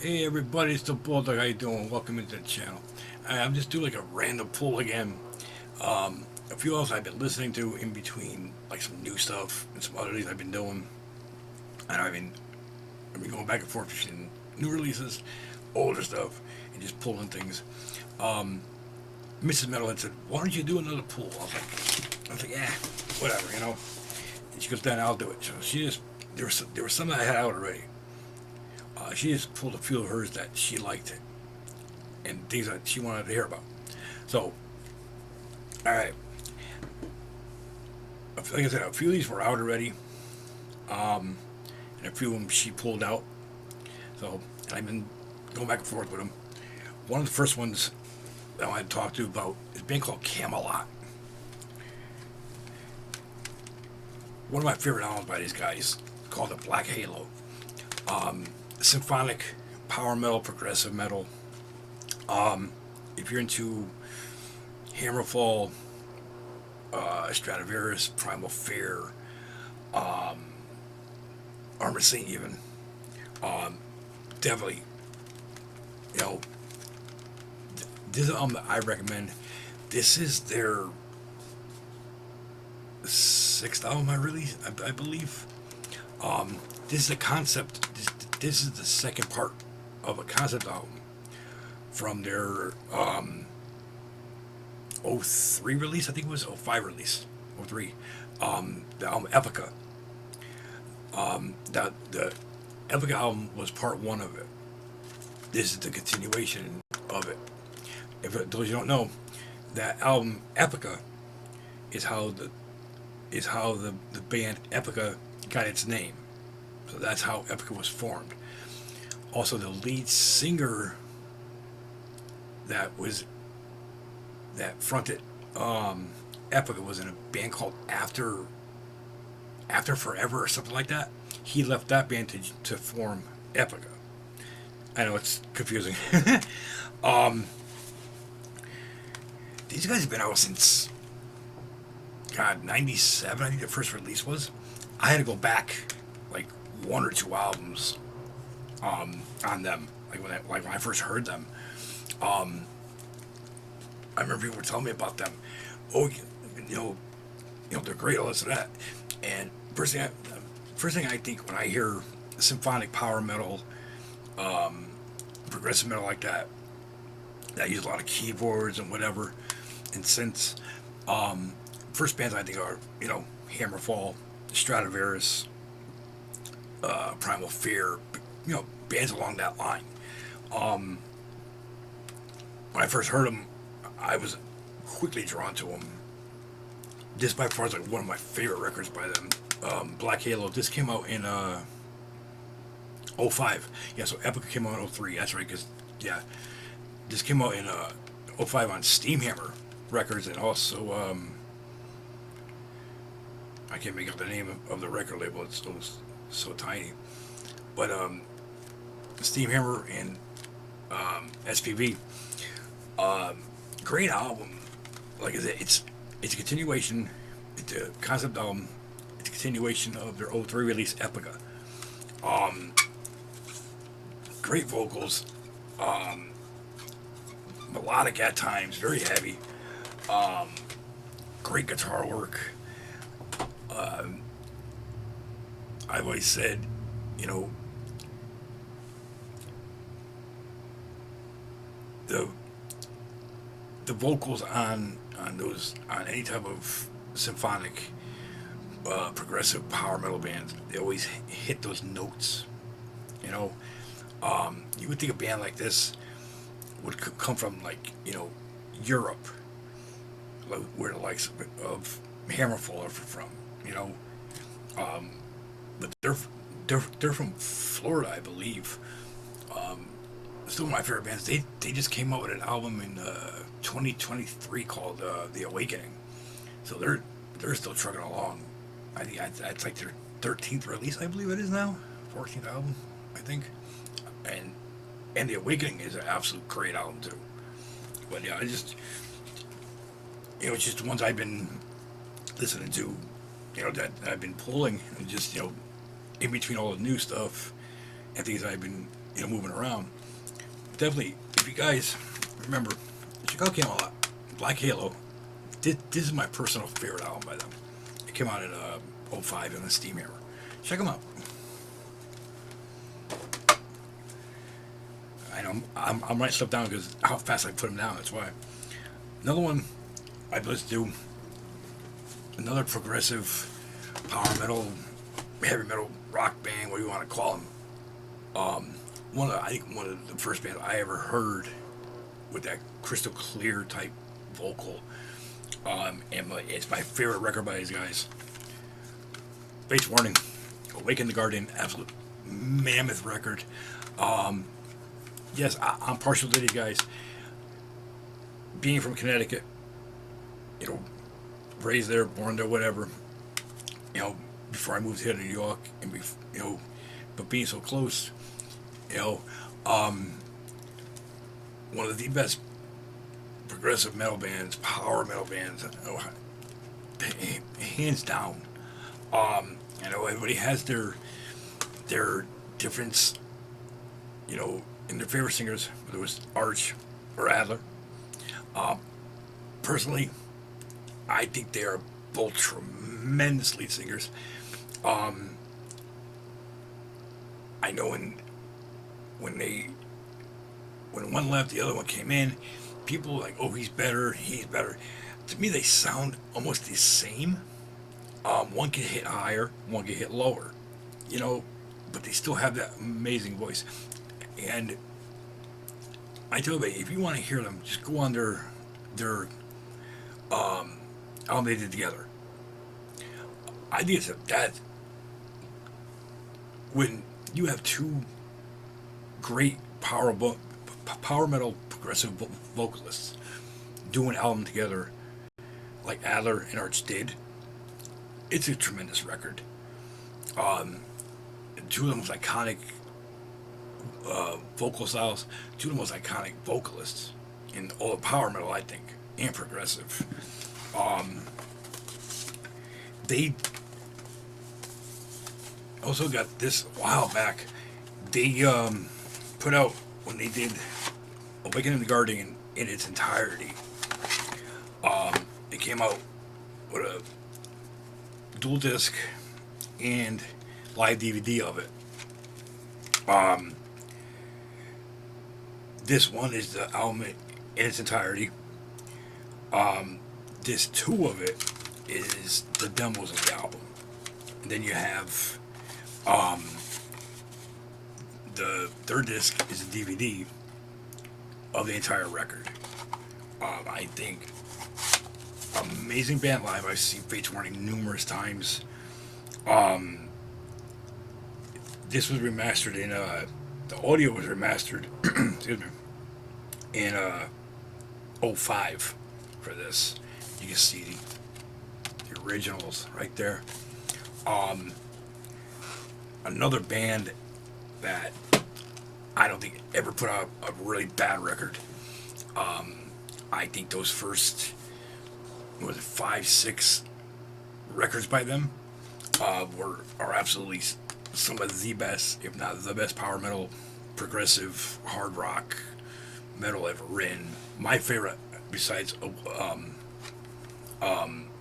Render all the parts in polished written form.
Hey everybody, it's the Bulldog. How you doing? Welcome into the channel. I'm just doing like a random pull again. A few others I've been listening to in between, like some new stuff and some other things I've been doing. And I've been going back and forth between new releases, older stuff, and just pulling things. Um, Mrs. Metalhead said, "Why don't you do another pull?" I was like, yeah, whatever. And she goes, "Then I'll do it." So she just there was some that I had out already. She just pulled a few of hers that she liked and things that she wanted to hear about. So, all right, like I said, a few of these were out already, and a few of them she pulled out. So, and I've been going back and forth with them. One of the first ones that I want to talk to about is a band called Camelot. One of my favorite albums by these guys called The Black Halo. Symphonic power metal, progressive metal. If you're into Hammerfall, Stradivarius, Primal Fear, Armor Saint, even definitely, you know, this is an album that I recommend. This is their sixth album I released, I believe. This is a concept. This is the second part of a concept album from their '03 release. I think it was '05 release. '03. The album Epica. The Epica album was part one of it. This is the continuation of it. If those you don't know, that album Epica is how the band Epica got its name. So that's how Epica was formed. Also, the lead singer that was that fronted Epica was in a band called After Forever or something like that. He left that band to form Epica. I know it's confusing. um, these guys have been out since God '97. I think the first release was. I had to go back like one or two albums on them. Like when I first heard them, um, I remember people were telling me about them. Oh, you know, they're great. All this and that. And first thing I think when I hear symphonic power metal, progressive metal like that, that use a lot of keyboards and whatever, and synths. Um, First bands I think are Hammerfall, Stradivarius, Primal Fear, bands along that line. Um, when I first heard them, I was quickly drawn to them. This by far is like one of my favorite records by them. Black Halo. This came out in '05. Yeah, so Epica came out in '03. That's right, because yeah, this came out in '05 on Steamhammer Records, and also I can't make up the name of the record label. It's so tiny, but Steamhammer and SPV. Um, Great album. Like I said, it's a continuation. It's a concept album. It's a continuation of their '03 release Epica. Um, Great vocals. Um, Melodic at times, very heavy. Um, Great guitar work. Um, I've always said, you know, the the vocals on any type of symphonic, progressive power metal bands, they always hit those notes. You know, you would think a band like this would come from like Europe, like where the likes of Hammerfall are from. You know, um, but they're from Florida, I believe. Um, Still one of my favorite bands. They just came out with an album in 2023 called The Awakening. So they're still trucking along. I think that's like their 13th release, I believe it is now, 14th album, I think. And The Awakening is an absolute great album too. But yeah, I just it's just the ones I've been listening to, that I've been pulling, and just in between all the new stuff, and things I've been moving around. Definitely, if you guys remember, check out came out a lot. Black Halo. This is my personal favorite album by them. It came out in '05 in the Steam era. Check them out. I know I'm writing stuff down because how fast I put them down. That's why. Another one I let's do. Another progressive power metal, heavy metal rock band. What do you want to call them? I think one of the first bands I ever heard with that crystal clear type vocal. It's my favorite record by these guys. Fates Warning, Awaken the Guardian, absolute mammoth record. Yes, I'm partial to these guys. Being from Connecticut, raised there, born there, whatever. Before I moved here to New York, and but being so close, one of the best progressive metal bands, power metal bands, hands down. Everybody has their difference, in their favorite singers, whether it was Arch or Adler. Personally, I think they are both tremendous lead singers. I know when one left, the other one came in. People were like, oh, he's better. To me, they sound almost the same. One can hit higher, one can hit lower, but they still have that amazing voice. And I tell you, if you want to hear them, just go on their album they did together. I think that when you have two great power metal progressive vocalists do an album together like Adler and Arch did, it's a tremendous record. Two of the most iconic vocal styles, two of the most iconic vocalists in all of power metal, I think, and progressive. They also got this a while back. They put out, when they did Awakening the Guardian in its entirety, it came out with a dual disc and live DVD of it. This one is the album in its entirety. Disc 2 of it is the demos of the album. And then you have the third disc is a DVD of the entire record. I think amazing band live. I've seen Fates Warning numerous times. This was remastered in the audio was remastered excuse me, in '05 for this. You can see the originals right there. Another band that I don't think ever put out a really bad record. I think those first, was it 5, 6 records by them are absolutely some of the best, if not the best, power metal, progressive, hard rock metal ever written. My favorite, besides Awaken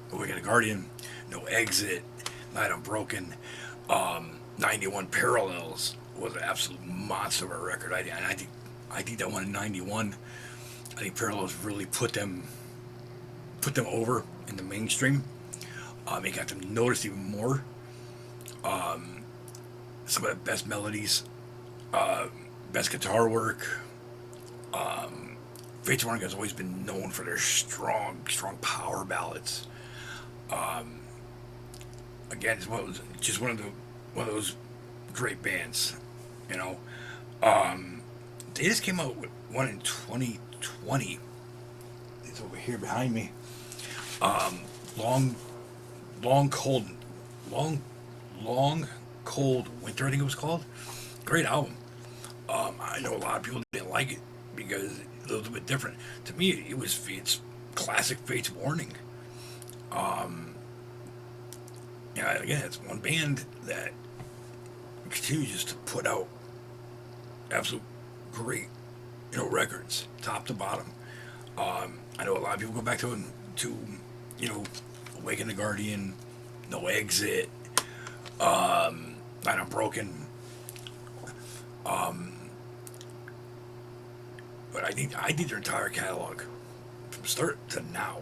the Guardian, No Exit, Night Unbroken, 91 Parallels was an absolute monster of a record. I think that one in '91. I think Parallels really put them over in the mainstream. It got them noticed even more. Some of the best melodies, best guitar work. Fates Warning has always been known for their strong power ballads. Again, it's just one of those great bands, They just came out with one in 2020. It's over here behind me. Long cold winter, I think it was called. Great album. I know a lot of people didn't like it because it's a little bit different. To me, it's classic Fates Warning. Again, it's one band that continues to put out absolute great, records, top to bottom. I know a lot of people go back to you know, Awaken the Guardian, No Exit, Night Unbroken. Um, but I think their entire catalog, from start to now,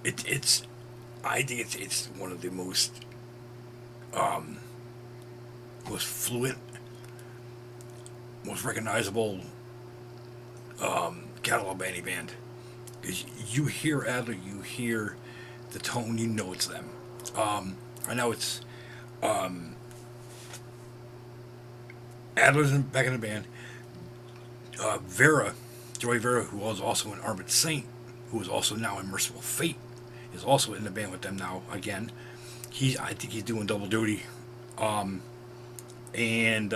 it's I think it's one of the um, most fluent, most recognizable catalog by any band. Because you hear Adler, you hear the tone, you know it's them. I know it's um, Adler's back in the band. Vera, Joey Vera, who was also in Armored Saint, who is also now in Merciful Fate, is also in the band with them now again. I think he's doing double duty. Um, and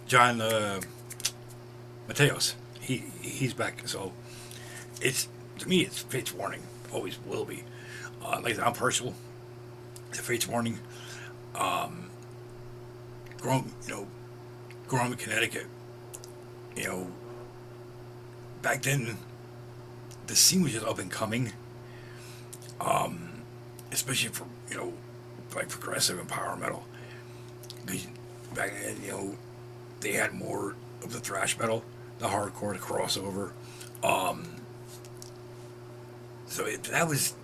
John Mateos, he's back. So it's to me, it's Fate's Warning. Always will be. Like I said, I'm partial to Fate's Warning. Um, growing, growing up in Connecticut, you know, back then the scene was just up and coming. Um, Especially for like progressive and power metal. Because back then, they had more of the thrash metal, the hardcore, the crossover. Um, that was,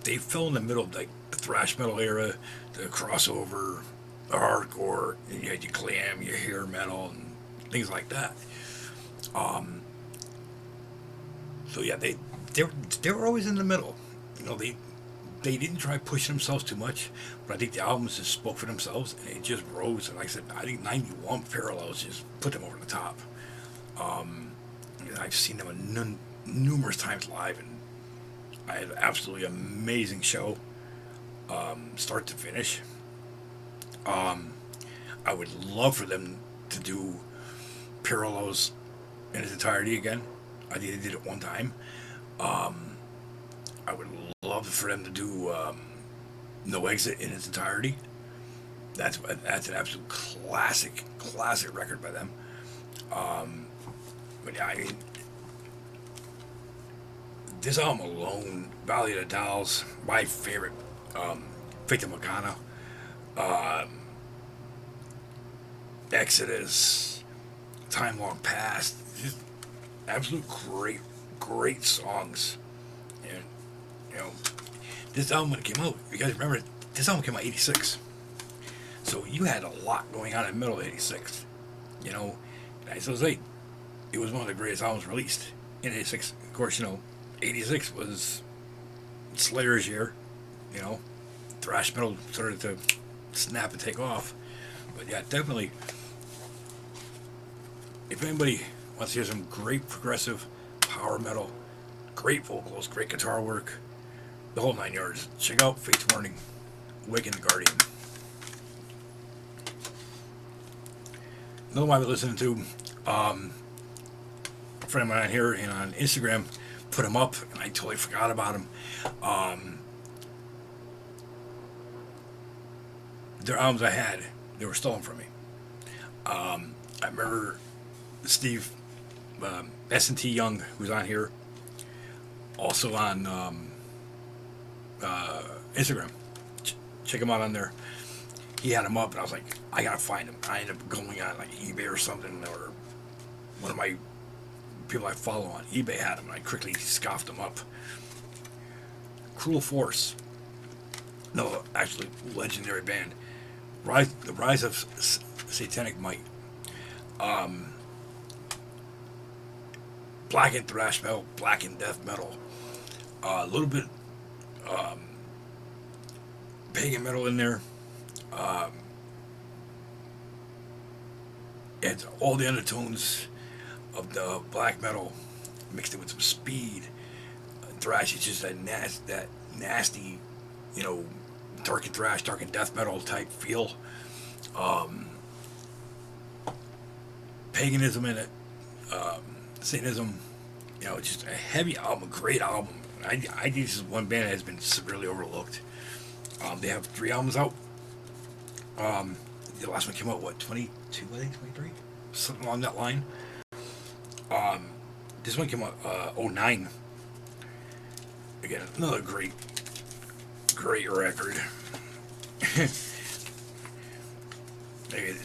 they fell in the middle of like the thrash metal era, the crossover, the hardcore. And you had your glam, your hair metal, and things like that. Um, so yeah, they were always in the middle. They didn't try pushing themselves too much, but I think the albums just spoke for themselves, and it just rose. And like I said, I think '91 Parallels just put them over the top. Um, I've seen them numerous times live, and I had an absolutely amazing show, start to finish. Um, I would love for them to do Parallels in its entirety again. I think they did it one time. Um, I would love for them to do No Exit in its entirety. That's an absolute classic record by them. Um, but yeah, I mean, this album alone, Valley of the Dolls, my favorite, Victim Morgana, um, Exodus, Time Long Past, just absolute great songs. And you know, this album when it came out, you guys remember this album came out '86, so you had a lot going on in the middle of '86. You know, as I say, it was one of the greatest albums released in '86. Of course, '86 was Slayer's year. You know, thrash metal started to snap and take off. But yeah, definitely, if anybody wants to hear some great progressive power metal, great vocals, great guitar work, the whole nine yards, check out Fate's Warning, Awaken the Guardian. Another one I've been listening to, a friend of mine here and on Instagram put him up, and I totally forgot about him. Um, their albums I had, they were stolen from me. I remember Steve S&T Young, who's on here, also on Instagram. Check him out on there. He had him up, and I was like, I gotta find him. I ended up going on like eBay or something, or one of my people I follow on eBay had him, and I quickly scoffed him up. Cruel Force. No, actually, legendary band. The Rise of Satanic Might. Um, Blackened thrash metal, blackened death metal, a little bit um, pagan metal in there. Um, it's all the undertones of the black metal mixed in with some speed. Thrash is just that nasty, dark and thrash, dark and death metal type feel. Um, Paganism in it, Satanism. Just a heavy album, a great album. I think this is one band that has been severely overlooked. They have 3 albums out. Um, the last one came out what 22, I think 23, something along that line. Um, this one came out '09. Again, another great record.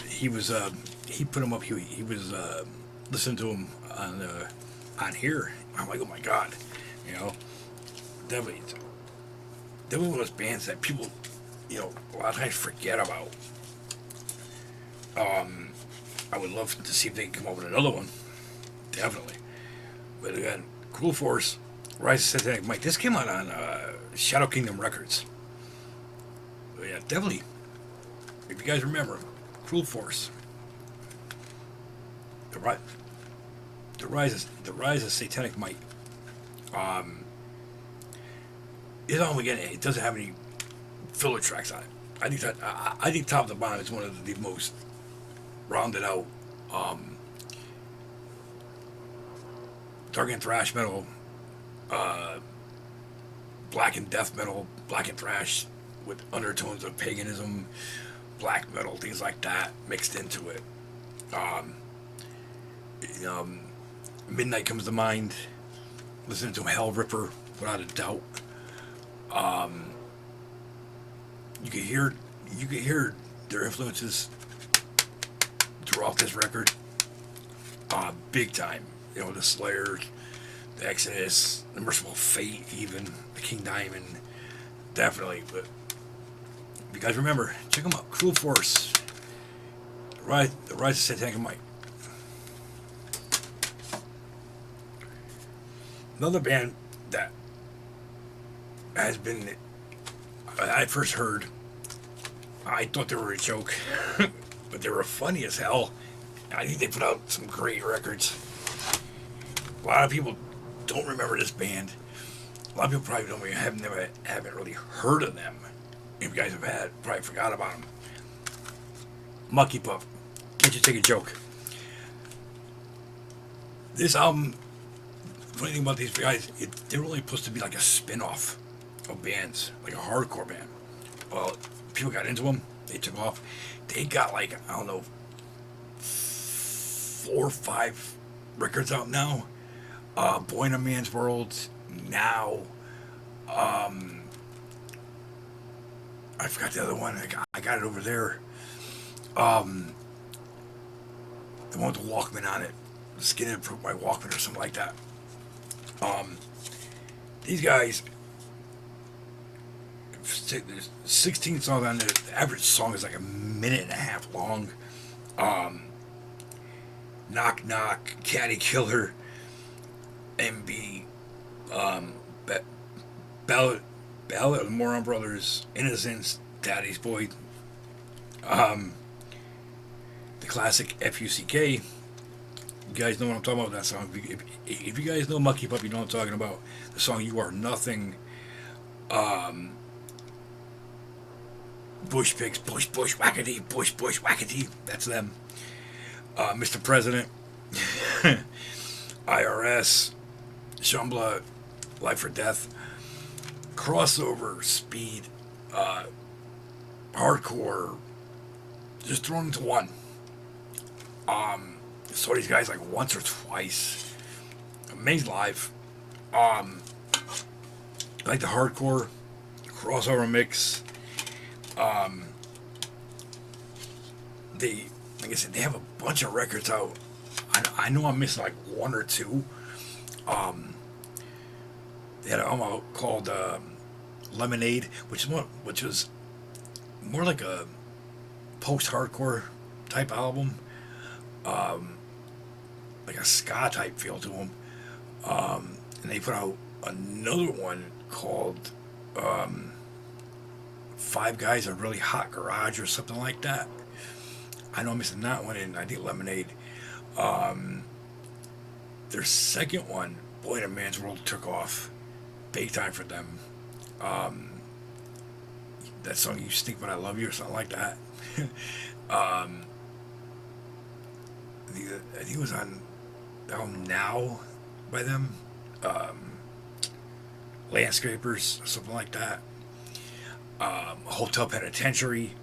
he was he put him up. He was listening to him on here. I'm like, oh my god, you know, definitely one of those bands that people, a lot of times forget about. Um, I would love to see if they can come up with another one, definitely. But again, Cruel Force, Rise of Satanic Mike. This came out on Shadow Kingdom Records. But yeah, definitely. If you guys remember, Cruel Force, the rise, the rise of Satanic Might. Um, again, it doesn't have any filler tracks on it. I think Top of the Bottom is one of the most rounded out um, dark and thrash metal, uh, black and death metal, black and thrash with undertones of paganism, black metal, things like that mixed into it. Um, um, Midnight comes to mind. Listening to Hell Ripper, without a doubt. Um, you can hear their influences throughout this record, big time. The Slayer, the Exodus, the Merciful Fate, even the King Diamond, definitely. But if you guys remember, check them out. Cruel Force, the Rise of Satanic Might. Another band that has been, I first heard, I thought they were a joke, but they were funny as hell. I think they put out some great records. A lot of people don't remember this band. A lot of people probably don't haven't really heard of them. If you guys have probably forgot about them. Monkey Puff, Can't You Take a Joke? This album, funny thing about these guys, they're really supposed to be like a spin-off of bands, like a hardcore band. Well, people got into them, they took off. They got like, I don't know, 4 or 5 records out now. Boy in a Man's World, now. Um, I forgot the other one. I got it over there. Um, the one with the Walkman on it. Skin Improved by Walkman or something like that. Um, these guys, there's 16 songs on there. The average song is like a minute and a half long. Knock Knock, Caddy Killer, MB, Ballad of the Moron Brothers, Innocence, Daddy's Boy, the classic FUCK. You guys know what I'm talking about with that song. If you guys know Monkey Pup, you know what I'm talking about. The song You Are Nothing. Bush Pigs, Bush Wackety, Bush Wackety. That's them. Mr. President. IRS. Shumbla. Life or Death. Crossover. Speed. Hardcore. Just thrown into one. Saw these guys like once or twice. Amazing live. Like the hardcore crossover mix. They, like I said, they have a bunch of records out. I know I'm missing like 1 or 2. They had an album out called Lemonade, which was more like a post-hardcore type album. Like a ska type feel to them. And they put out another one called 5 Guys in a Really Hot Garage or something like that. I know I'm missing that one, and I think Lemonade. Their second one, Boy in a Man's World, took off big time for them. That song You Stink But I Love You or something like that. I think it was on the album Now by them. Landscapers, something like that. Hotel Penitentiary.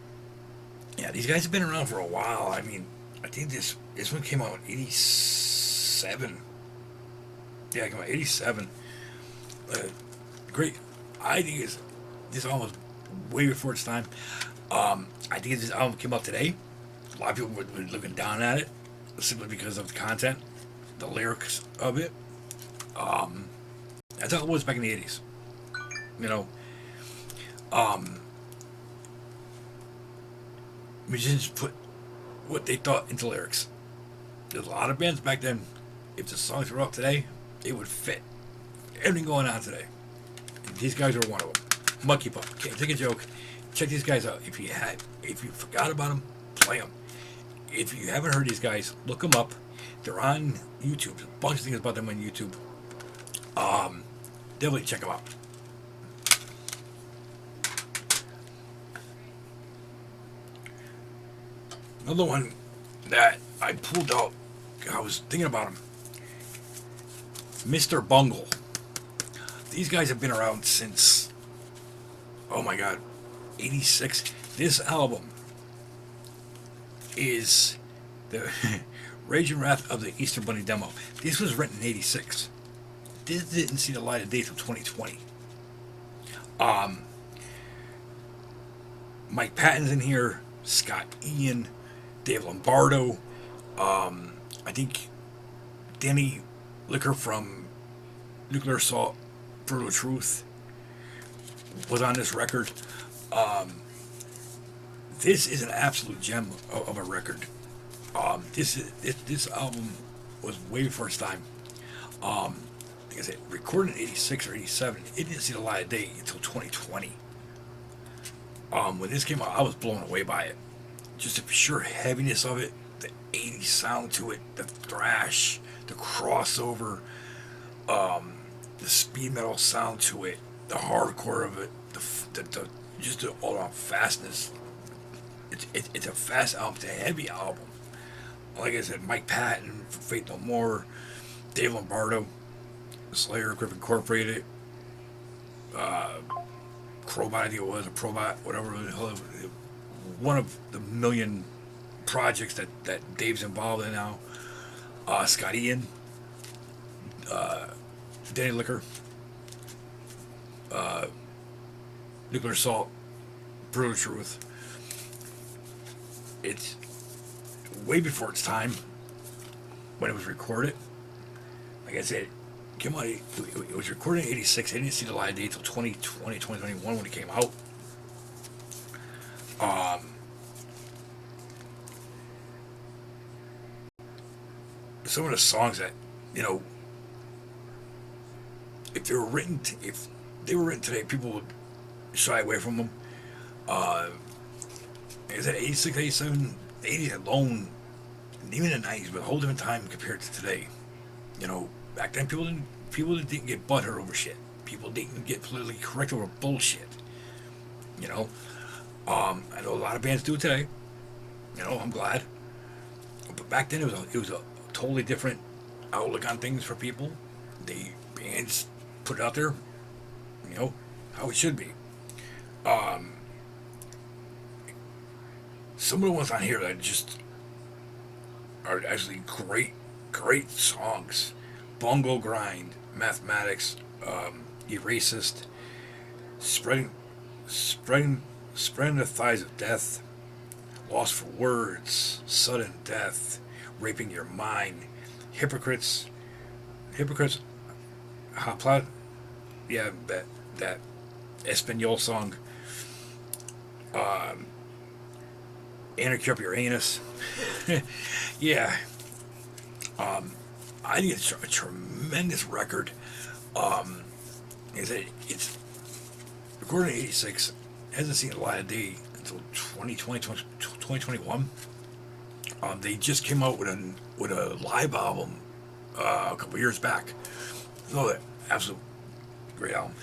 Yeah, these guys have been around for a while. I mean, I think this one came out in '87. Yeah, it came out '87. Uh, Great. I think this album was way before its time. I think if this album came out today, a lot of people would be looking down at it simply because of the content, the lyrics of it. Um, that's how it was back in the '80s. You know, um, musicians put what they thought into lyrics. There's a lot of bands back then. If the songs were up today, it would fit everything going on today. And these guys are one of them. Monkey Pup. Can't take a joke. Check these guys out. If you forgot about them, play them. If you haven't heard these guys, look them up. They're on YouTube. There's a bunch of things about them on YouTube. Um, Definitely check them out. Another one that I pulled out, I was thinking about him. Mr. Bungle. These guys have been around since, oh my god, '86. This album is the Rage and Wrath of the Easter Bunny demo. This was written in '86. This didn't see the light of day till 2020. Um, Mike Patton's in here, Scott Ian, Dave Lombardo. I think Danny Licker from Nuclear Assault, Brutal Truth was on this record. Um, this is an absolute gem of a record. This album was way before its time. Like I said, recorded in '86 or '87, it didn't see the light of day until 2020. When this came out, I was blown away by it. Just the sheer heaviness of it, the '80s sound to it, the thrash, the crossover, the speed metal sound to it, the hardcore of it, the just the all-around fastness. It's a fast album, it's a heavy album. Like I said, Mike Patton, Faith No More, Dave Lombardo, Slayer, Grip Incorporated, uh, Crowbot, I think it was, a Probot, whatever the hell, one of the million projects that Dave's involved in now. Scott Ian, uh, Danny Licker, uh, Nuclear Assault, Brutal Truth. It's way before its time when it was recorded. Like I said, came out, it was recorded in '86. I didn't see the light of day until 2020, 2021 when it came out. Um, some of the songs that, you know, if they were written today, people would shy away from them. Uh, like I said, '86, '87, the '80s alone, and even the '90s, but a whole different time compared to today. You know, back then people didn't get butthurt over shit. People didn't get politically correct over bullshit. You know, I know a lot of bands do it today. You know, I'm glad. But back then it was a totally different outlook on things for people. The bands put it out there, you know, how it should be. Um, some of the ones on here that just are actually great songs. Bongo Grind, Mathematics, Erasist, Spreading, Spreading, Spreading the Thighs of Death, Lost for Words, Sudden Death, Raping Your Mind, Hypocrites, Hapla, yeah, that Espanol song, um, Anarchy Up Your Anus. Yeah, um, I think it's a tremendous record. Um, it's recorded in '86, hasn't seen the light of day until 2020, 2021. They just came out with a live album a couple years back. Another absolute great album.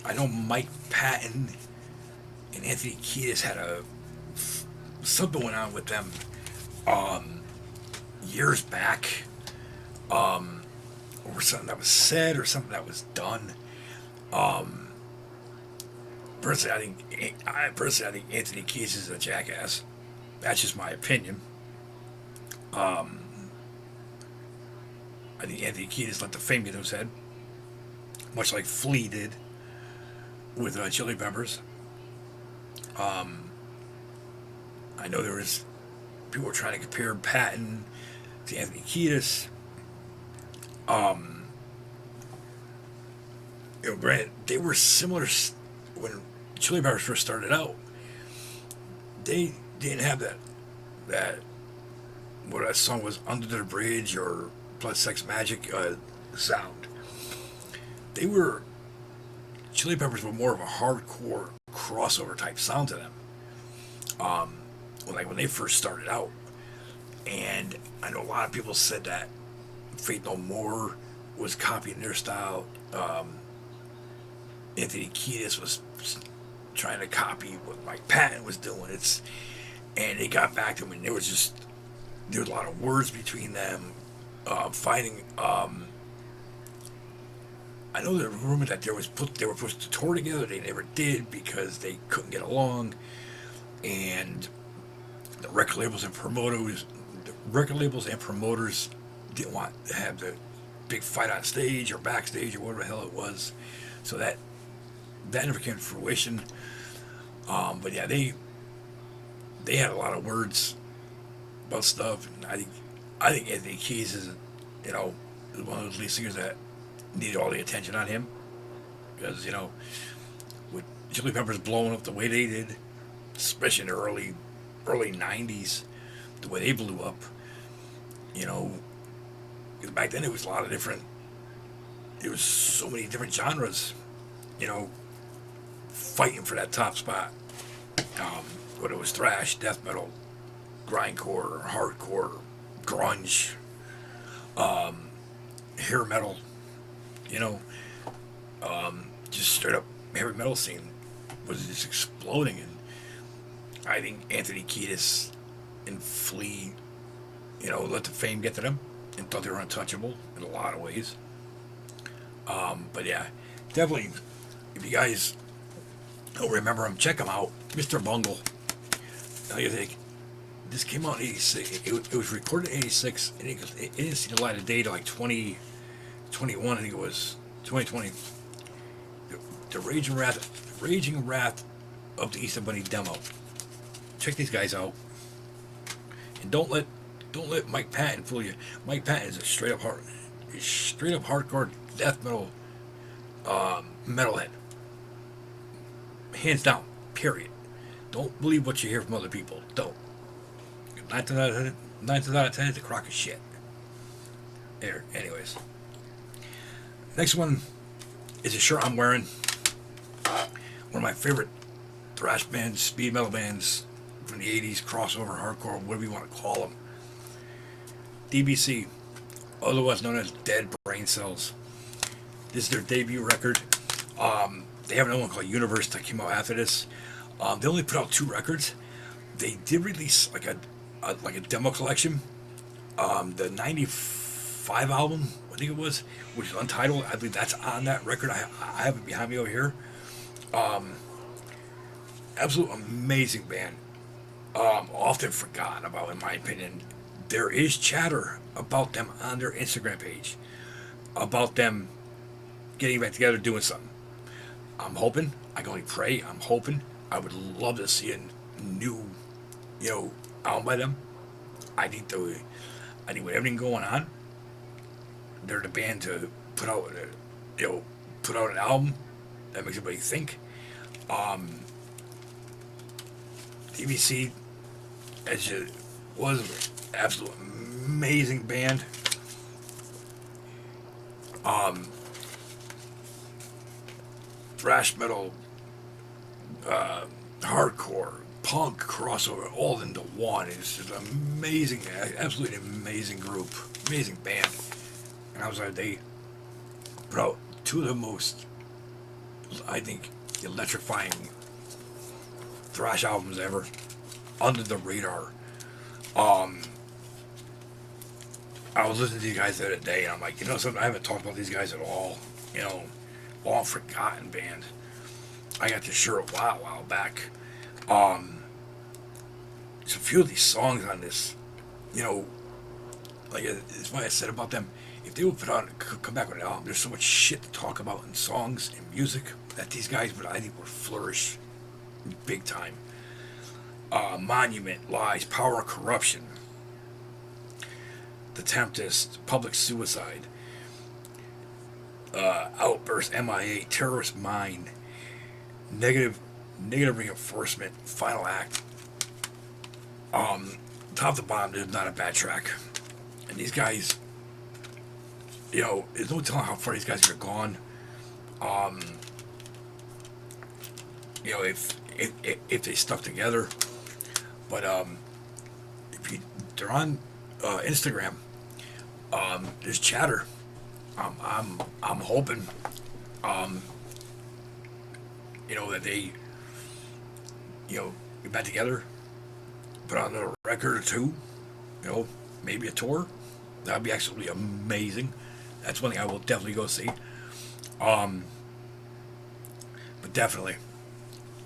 I know Mike Patton and Anthony Kiedis had something went on with them um, years back, or something that was said or something that was done. Um, personally, I think Anthony Kiedis is a jackass. That's just my opinion. Um, I think Anthony Kiedis let the fame get to his head, much like Flea did with Chili Peppers. Um, I know there was people were trying to compare Patton to Anthony Kiedis. Um, granted, they were similar when Chili Peppers first started out. They didn't have that what that song was, Under the Bridge or Plus Sex Magic sound. They were Chili Peppers were more of a hardcore crossover type sound to them. Um, like when they first started out, and I know a lot of people said that Faith No More was copying their style. Anthony Kiedis was trying to copy what Mike Patton was doing. And they got back to him, and there was a lot of words between them, fighting. I know there was rumor that they were supposed to tour together. They never did because they couldn't get along, and the record labels and promoters didn't want to have the big fight on stage or backstage or whatever the hell it was. So that never came to fruition. But yeah, they had a lot of words about stuff, and I think Anthony Kiedis is, you know, one of those lead singers that needed all the attention on him because with Chili Peppers blowing up the way they did, especially in the early '90s, the way they blew up, you know, 'cause back then it was a lot of different. There was so many different genres, you know, fighting for that top spot. Um, whether it was thrash, death metal, grindcore, hardcore, grunge, um, hair metal, you know, just straight up heavy metal scene was just exploding. And I think Anthony Kiedis and Flea, let the fame get to them and thought they were untouchable in a lot of ways. But yeah, definitely, if you guys don't remember him, check him out. Mr. Bungle. How you think? This came out in '86. It was recorded in '86, and it didn't see the light of day till like 2021. I think it was 2020. The Raging Wrath of the Easter Bunny demo. Check these guys out, and don't let Mike Patton fool you. Mike Patton is a straight up hardcore death metal metalhead, hands down. Period. Don't believe what you hear from other people. Don't. 9 times out of 10, it's a crock of shit. There. Anyways, next one is a shirt I'm wearing. One of my favorite thrash bands, speed metal bands from the '80s, crossover, hardcore, whatever you want to call them. DBC, otherwise known as Dead Brain Cells. This is their debut record. They have another one called Universe that came out after this. They only put out 2 records. They did release like a demo collection. The '95 album, I think it was, which is untitled. I believe that's on that record. I have it behind me over here. Um, Absolute amazing band. Often forgotten about, in my opinion. There is chatter about them on their Instagram page, about them getting back together, doing something. I'm hoping. I can only pray. I'm hoping. I would love to see a new, album by them. I think with everything going on, they're the band to put out an album that makes everybody think. Um, DBC, as it was, an absolute amazing band. Um, Thrash metal, hardcore, punk crossover, all into one. It's just amazing, absolutely amazing group, amazing band. And I was like, they put out 2 of the most, I think, electrifying thrash albums ever, under the radar. Um, I was listening to these guys the other day, and I'm like, something, I haven't talked about these guys at all. Long forgotten band. I got this shirt a while back. Um, there's a few of these songs on this, you know, like it's what I said about them. If they would put out, come back with an album, there's so much shit to talk about in songs and music that these guys would, I think, would flourish big time. Monument, Lies, Power, Corruption, The Tempest, Public Suicide, Outburst, MIA, Terrorist Mind, Negative, Negative Reinforcement, Final Act. Top to bottom, there's not a bad track. And these guys, you know, there's no telling how far these guys are gone. Um, you know, if they stuck together. But if you they're on Instagram, there's chatter. I'm hoping, um, you know, that they, you know, get back together, put out another record or two, you know, maybe a tour. That'd be absolutely amazing. That's one thing I will definitely go see. Um, but definitely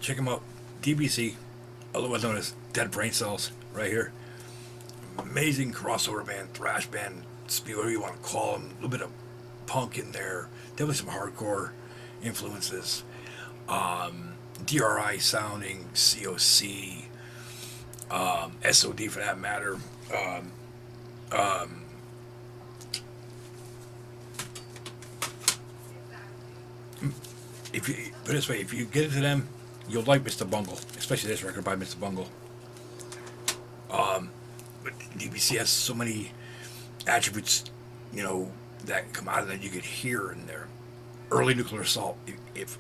check them out. DBC, otherwise known as Dead Brain Cells, right here. Amazing crossover band, thrash band, speed, whatever you want to call them. A little bit of punk in there. Definitely some hardcore influences. DRI sounding, COC, SOD for that matter. Um, if you put it this way, if you get into them, you'll like Mr. Bungle, especially this record by Mr. Bungle. But DBC has so many attributes, you know, that come out of that you could hear in there. Early Nuclear Assault. If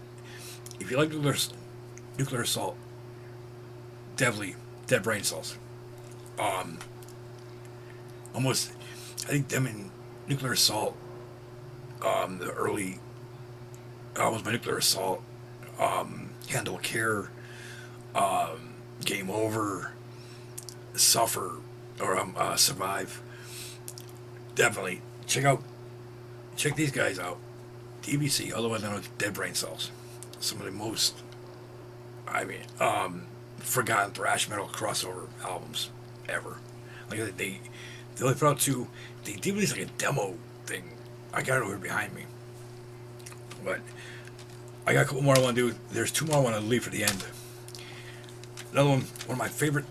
you like Nuclear Assault, definitely Dead Brain Cells. Um, Almost, I think them and Nuclear Assault, the early albums by Nuclear Assault, Handle Care, Game Over, Suffer, or Survive. Definitely check these guys out. DBC, otherwise known as Dead Brain Cells. Some of the most, I mean, forgotten thrash metal crossover albums ever. Like they only put out two. They did release like a demo thing. I got it over behind me, but I got a couple more I want to do. There's two more I want to leave for the end. Another one of my favorite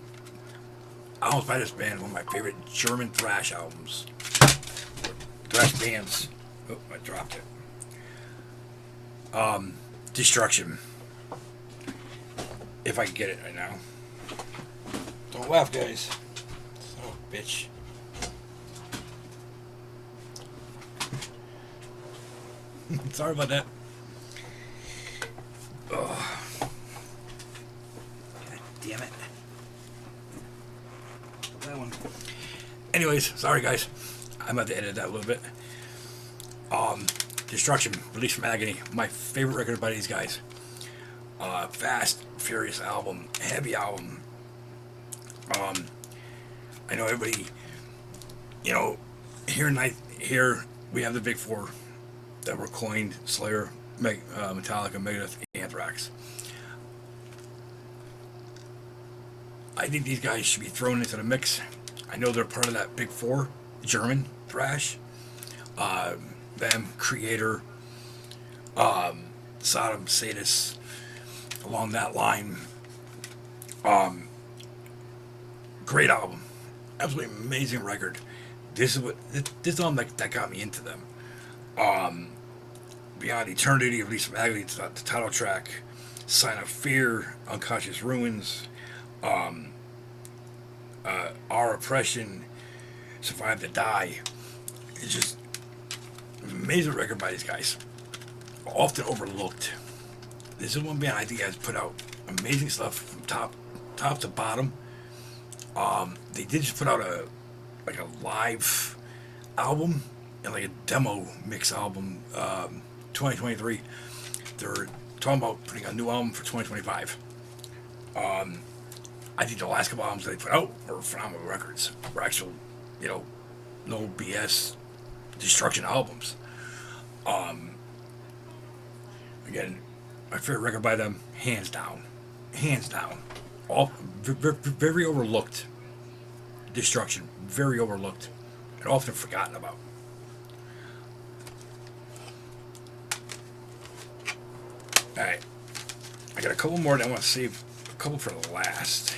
albums by this band, one of my favorite German thrash albums, thrash bands. Oh, I dropped it. Destruction. If I can get it right now. Don't laugh, guys. Oh, bitch. Sorry about that. Oh. God damn it. That one. Anyways, sorry guys. I'm about to edit that a little bit. Destruction, Release from Agony. My favorite record by these guys. Fast, furious album, heavy album. I know everybody, you know, here we have the big four that were coined: Slayer, Metallica, Megadeth, Anthrax. I think these guys should be thrown into the mix. I know they're part of that big four, German thrash. Them, Creator, Sodom, Sadist, along that line. Great album, absolutely amazing record. This album that got me into them. Beyond Eternity, Release from Agony, the title track, Sign of Fear, Unconscious Ruins, Our Oppression, Survive to Die. It's just amazing record by these guys. Often overlooked. This is one band I think has put out amazing stuff from top to bottom. They did just put out a live album and like a demo mix album, 2023. They're talking about putting a new album for 2025. I think the last couple albums they put out were phenomenal records. Were actual, you know, no BS destruction albums. Again, My favorite record by them, hands down. All very overlooked. Destruction, very overlooked, and often forgotten about. All right, I got a couple more that I want to save. A couple for the last.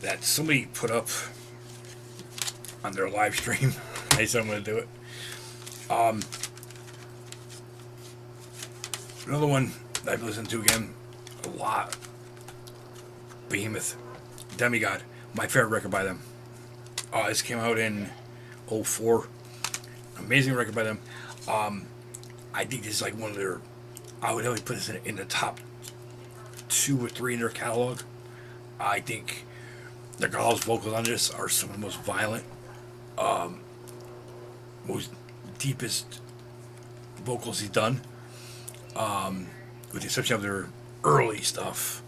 That somebody put up on their live stream. I said I'm going to do it. Another one that I've listened to again a lot. Behemoth, Demigod, my favorite record by them. This came out in '04. Amazing record by them. I think this is like one of their. I would definitely put this in the top 2 or 3 in their catalog. I think the girls' vocals on this are some of the most violent, most deepest vocals he's done. With the exception of their early stuff.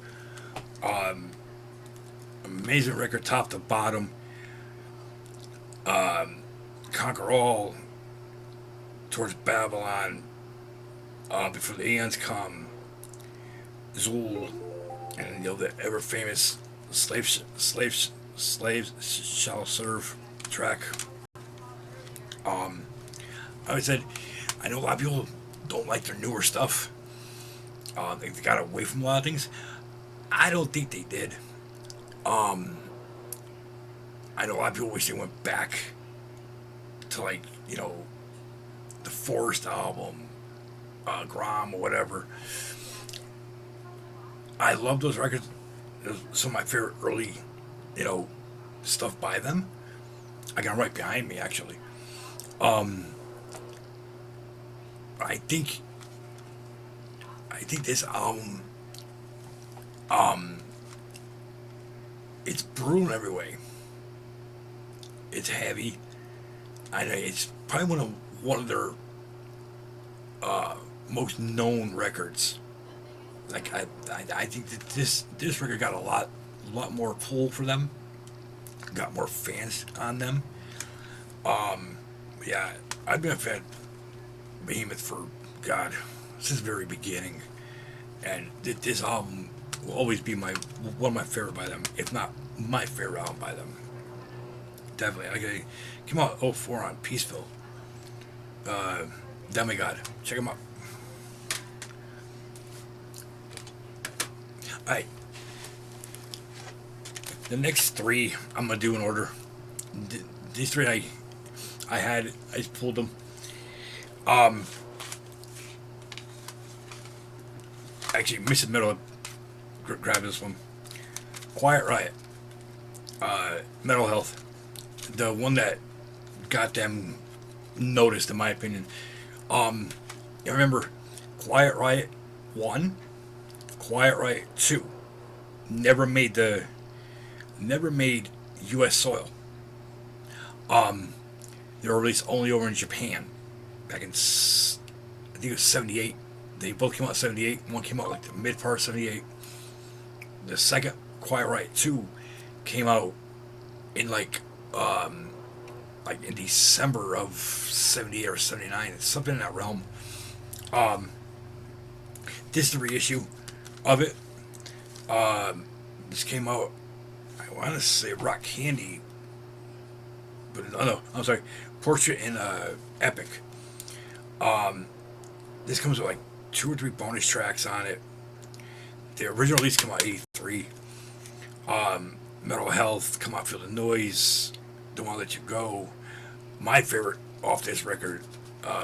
Amazing record, top to bottom. Conquer all, towards Babylon, before the eons come, Zool, and the ever famous slaves shall serve track. I said, I know a lot of people don't like their newer stuff. They got away from a lot of things. I don't think they did. I know a lot of people wish they went back to the Forest album, Grom or whatever. I love those records. Some of my favorite early, stuff by them. I got them right behind me actually. I think this album, it's brutal in every way. It's heavy. I know it's probably one of their most known records. Like I think that this record got a lot more pull for them. Got more fans on them. Yeah, I've been a fan of Behemoth for God since the very beginning, and this album will always be one of my favorite by them, if not my favorite album by them. Definitely. Okay, came out '04 on Peaceville. Demigod, check them out. Alright, the next 3 I'm gonna do in order. These 3 I just pulled them. Actually, Mrs. Metal grabbed this one. Quiet Riot, Mental Health, the one that got them noticed, in my opinion. You remember, Quiet Riot 1, Quiet Riot 2, never made U.S. soil. They were released only over in Japan back in, I think it was '78. They both came out in '78. One came out like the mid part of '78. The second, Quiet Riot 2, came out in like in December of '78 or '79. It's something in that realm. This is the reissue of it. This came out, I want to say Rock Candy, but no, I'm sorry, Portrait in Epic. This comes with like 2 or 3 bonus tracks on it. The original release came out '83. Mental Health, Come Out Feel the Noise, Don't Want to Let You Go. My favorite off this record,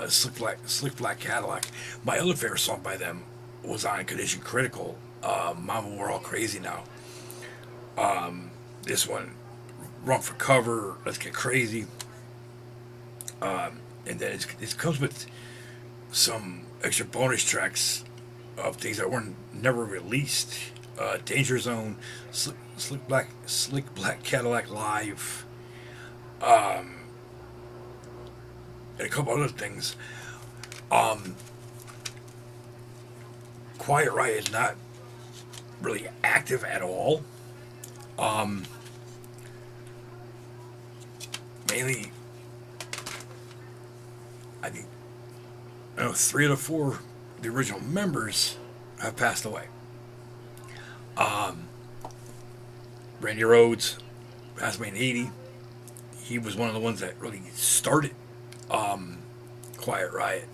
Slick Black Cadillac. My other favorite song by them was on Condition Critical, Mama We're All Crazy Now. This one, Run for Cover, Let's Get Crazy. And then it comes with some extra bonus tracks of things that were never released. Danger Zone, Slick Black Cadillac Live, and a couple other things. Quiet Riot is not really active at all. Mainly, I think 3 of the 4 the original members have passed away. Um, Randy Rhoads passed away in '80. He was one of the ones that really started um, Quiet Riot.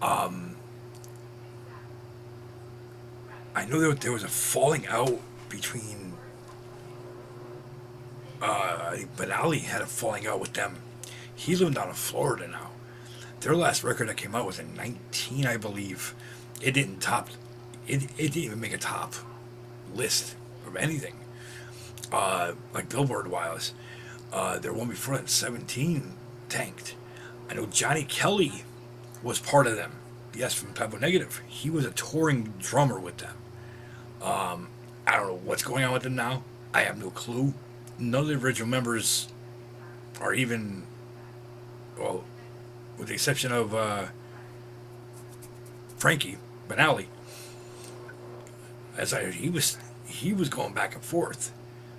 Um, I know there was a falling out between. Benali had a falling out with them. He's living down in Florida now. Their last record that came out was in '19, I believe. It didn't top. It didn't even make a top list of anything. Like Billboard wise. Their one before that, '17, tanked. I know Johnny Kelly was part of them. Yes, from Typo Negative. He was a touring drummer with them. I don't know what's going on with them now. I have no clue. None of the original members are even, well, with the exception of Frankie Benali. As I heard, he was going back and forth.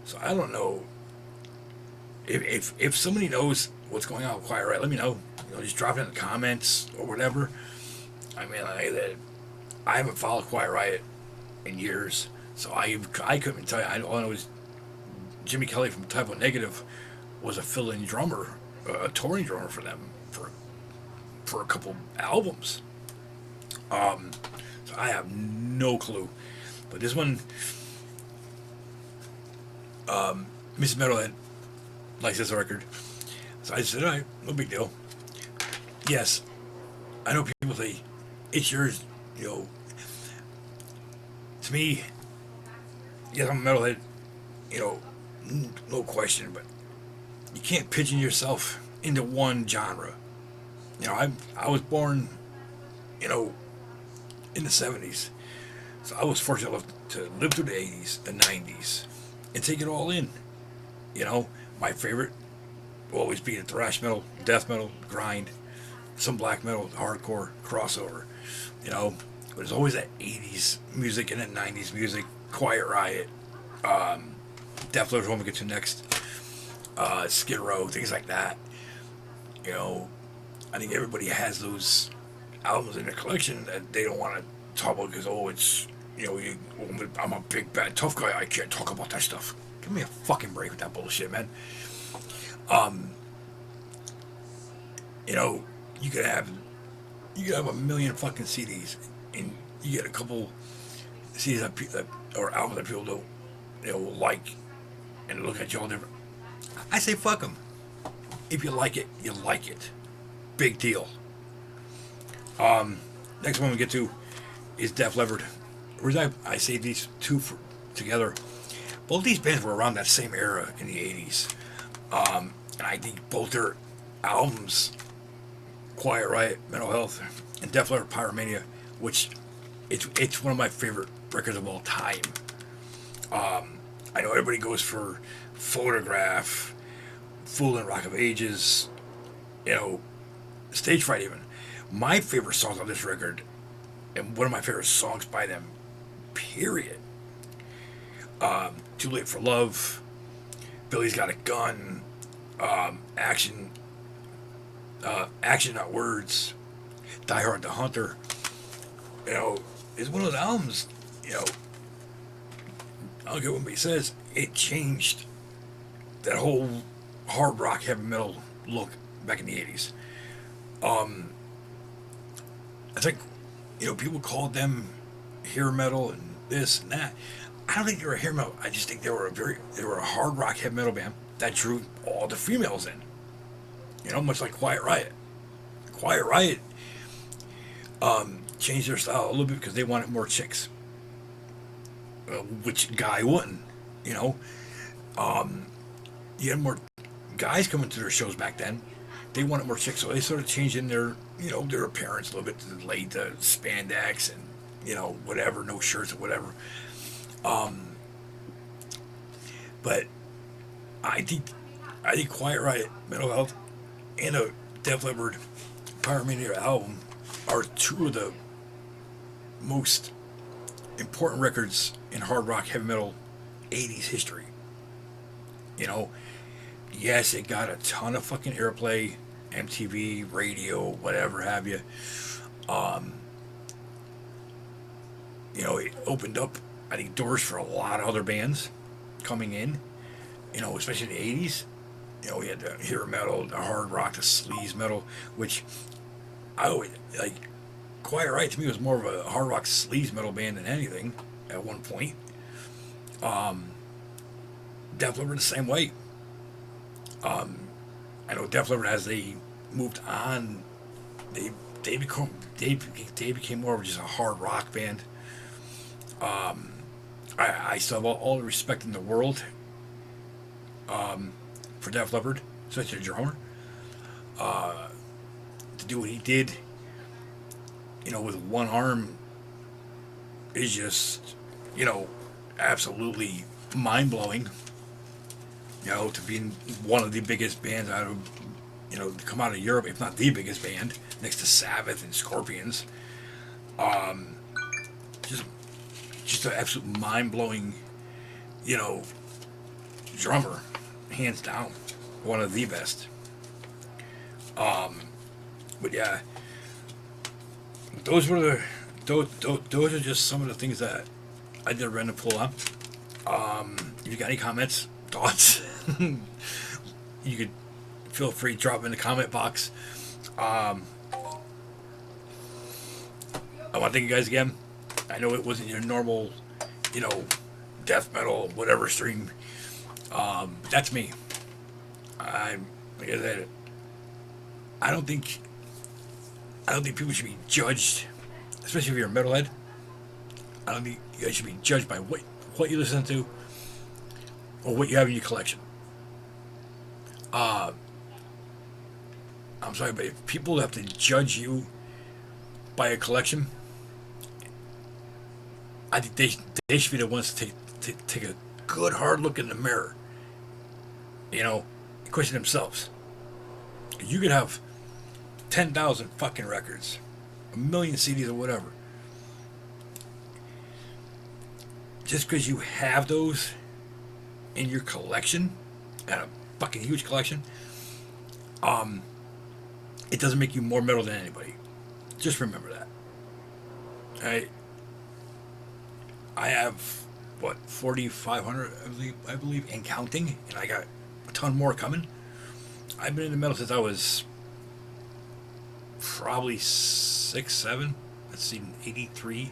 So I don't know if somebody knows what's going on with Quiet Riot. Let me know. Just drop it in the comments or whatever. I mean, I haven't followed Quiet Riot in years, so I couldn't tell you. All I know is Jimmy Kelly from Typo Negative was a fill-in drummer, a touring drummer for them for a couple albums. So I have no clue. But this one, Mrs. Metalhead likes this record. So I said, all right, no big deal. Yes, I know people say, it's yours, To me, yes, I'm a metalhead, no question, but you can't pigeon yourself into one genre. I was born, in the 70s. So I was fortunate enough to live through the 80s, the 90s, and take it all in. My favorite will always be the thrash metal, death metal, grind, some black metal, hardcore, crossover. But there's always that 80s music and that 90s music, Quiet Riot, Def Leppard, when we get to next, Skid Row, things like that. I think everybody has those albums in their collection that they don't want to talk about because, it's, I'm a big bad tough guy. I can't talk about that stuff. Give me a fucking break with that bullshit, man. You know, you could have a million fucking CDs, and you get a couple CDs that or albums that people don't like, and look at you all different. I say fuck them. If you like it, you like it. Big deal. Next one we get to is Def Leppard. I say these two together. Both these bands were around that same era in the 80s. And I think both their albums, Quiet Riot, Mental Health, and Def Leppard Pyromania, which it's one of my favorite records of all time. I know everybody goes for Photograph, Fool and Rock of Ages, Stage Fright even. My favorite songs on this record, and one of my favorite songs by them, period. Too Late for Love, Billy's Got a Gun, Action Not Words, Die Hard the Hunter. It's one of those albums, I don't care what anybody says, it changed that whole hard rock, heavy metal look back in the 80s. I think, people called them hair metal and this and that. I don't think they were hair metal. I just think they were a hard rock heavy metal band that drew all the females in. Much like Quiet Riot. Quiet Riot changed their style a little bit because they wanted more chicks. Which guy wouldn't? You had more guys coming to their shows back then. They wanted more chicks, so they started changing their appearance a little bit to lay the spandex and whatever, no shirts or whatever. But I think Quiet Riot, Mental Health, and a Def Leppard Pyromania album are two of the most important records in hard rock heavy metal 80s history. Yes, it got a ton of fucking airplay, MTV, radio, whatever have you. it opened up, I think, doors for a lot of other bands coming in. Especially in the '80s. We had the hero metal, the hard rock, the sleaze metal, which I always like. Quiet Riot to me was more of a hard rock sleaze metal band than anything at one point. Um, Def Leppard the same way. Um, I know Def Leppard as they moved on, they they become they became more of just a hard rock band. Um, I still have all the respect in the world um, for Def Leppard, especially the drummer, uh, to do what he did. With one arm is just you know absolutely mind blowing. To be one of the biggest bands out of to come out of Europe, if not the biggest band, next to Sabbath and Scorpions. Um, just just an absolute mind blowing, you know, drummer, hands down, one of the best. Um, but yeah, those were those are just some of the things that I did random pull up. If you got any comments, thoughts, you could feel free to drop in the comment box. Um, I want to thank you guys again. I know it wasn't your normal, you know, death metal whatever stream. But that's me. I'm like I said. I don't think I don't think people should be judged, especially if you're a metalhead. I don't think you guys should be judged by what you listen to or what you have in your collection. Uh, I'm sorry, but if people have to judge you by a collection, I think they should be the ones to take a good hard look in the mirror, you know, and question themselves. You could have 10,000 fucking records, a million CDs or whatever. Just because you have those in your collection, and a fucking huge collection, um, it doesn't make you more metal than anybody. Just remember that. I I have what 4,500 I believe and counting, and I got a ton more coming. I've been in the metal since I was probably 6, 7. Let's see, in '83.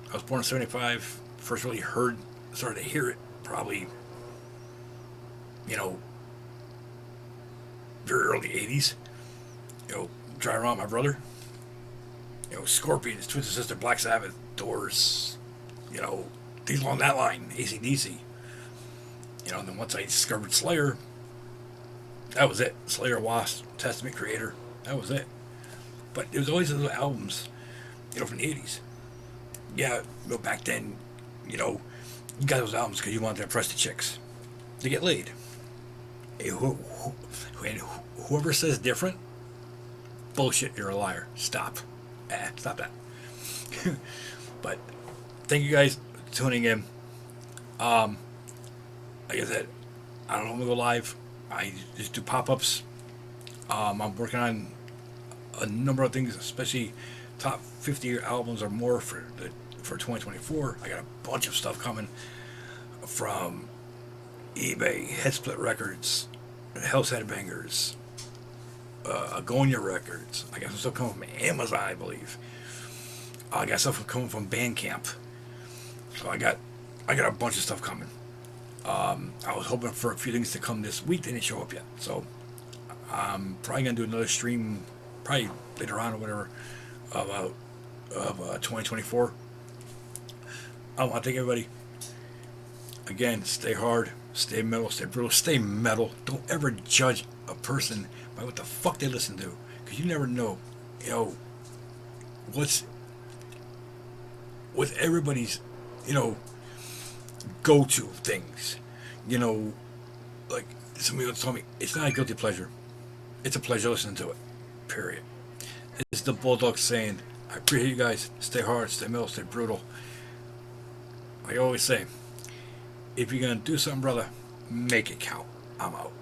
I was born in '75. First really started to hear it probably, you know, very early '80s. You know, driving around with my brother. You know, Scorpions, Twisted Sister, Black Sabbath, Doors. You know, things along that line. AC/DC. You know, and then once I discovered Slayer, that was it. Slayer, Wasp, Testament, Creator. That was it. But there was always those albums, from the '80s. Yeah, back then, you know, you got those albums because you wanted to impress the chicks to get laid. Hey, and whoever says different, bullshit. You're a liar. Stop. Stop that. But thank you guys for tuning in. Um, like I said, I don't know when we go live. I just do pop ups. I'm working on a number of things, especially top 50 albums or more for 2024. I got a bunch of stuff coming from eBay, Headsplit Records, Hell's Headbangers, Agonia Records. I got some stuff coming from Amazon, I believe. I got stuff coming from Bandcamp. So I got a bunch of stuff coming. I was hoping for a few things to come this week. They didn't show up yet. So I'm probably gonna do another stream, probably later on or whatever, of 2024. I want to thank everybody. Again, stay hard, stay metal, stay brutal, stay metal. Don't ever judge a person by what the fuck they listen to, because you never know, you know, what's with everybody's, you know, go-to things. You know, like somebody else told me, it's not a guilty pleasure. It's a pleasure listening to it. Period. It's the Bulldog saying, I appreciate you guys. Stay hard, stay metal, stay brutal. Like I always say, if you're going to do something, brother, make it count. I'm out.